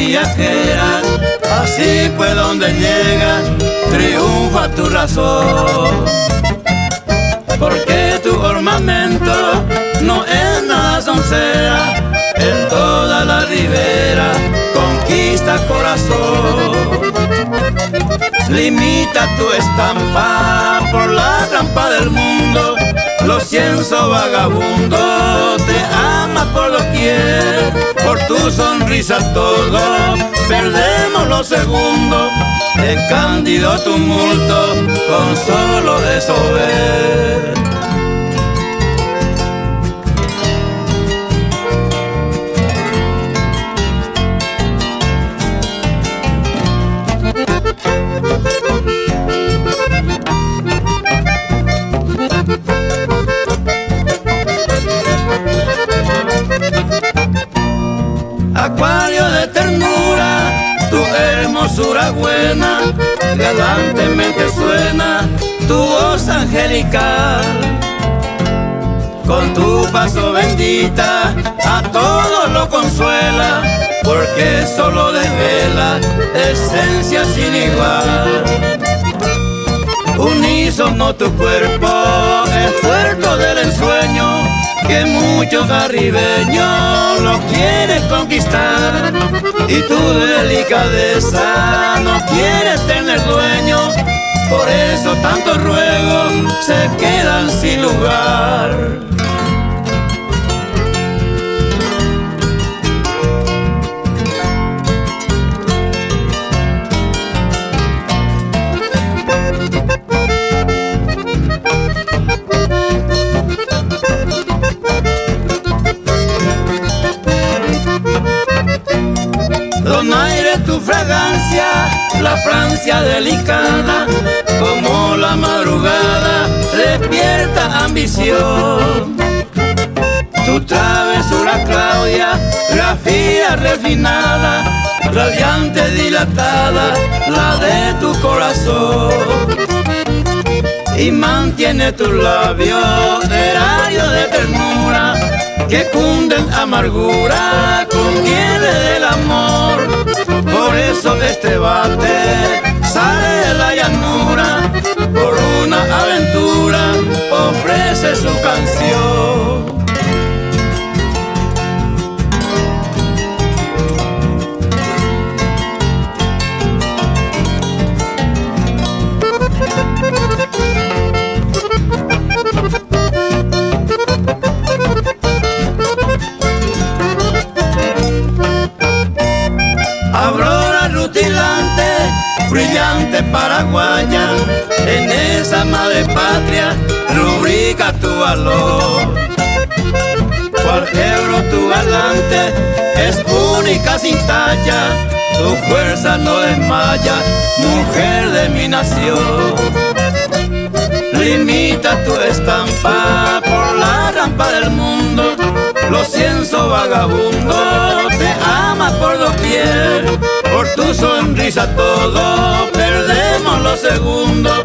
viajera, así pues donde llegas triunfa tu razón. Porque tu ornamento no es nada soncera, en toda la ribera conquista corazón. Limita tu estampa por la rampa del mundo, los ciensos vagabundos te aman por doquier. Por tu sonrisa todo perdemos los segundos, en cándido tumulto con solo eso ver. Acuario de ternura, tu hermosura buena, galantemente suena tu voz angelical. Con tu paso bendita a todos lo consuela, porque solo desvela esencia sin igual. Unísono tu cuerpo, el puerto del ensueño, que muchos arribeños lo quieren conquistar. Y tu delicadeza no quiere tener dueño, por eso tantos ruegos se quedan sin lugar. Donaire tu fragancia, la Francia delicada, como la madrugada despierta ambición. Tu travesura Claudia, grafía refinada, radiante dilatada, la de tu corazón. Y mantiene tus labios erario de ternura, que cunden amargura con nieve del amor. Por eso este bate sale de la llanura, por una aventura ofrece su canción. Aurora rutilante, brillante paraguaya, en esa madre patria rubrica tu valor. Cual Ebro tu galante es única sin talla, tu fuerza no desmaya, mujer de mi nación. Limita tu estampa por la rampa del mundo, los ciensos vagabundos te aman por doquier. Por tu sonrisa todo perdemos los segundos,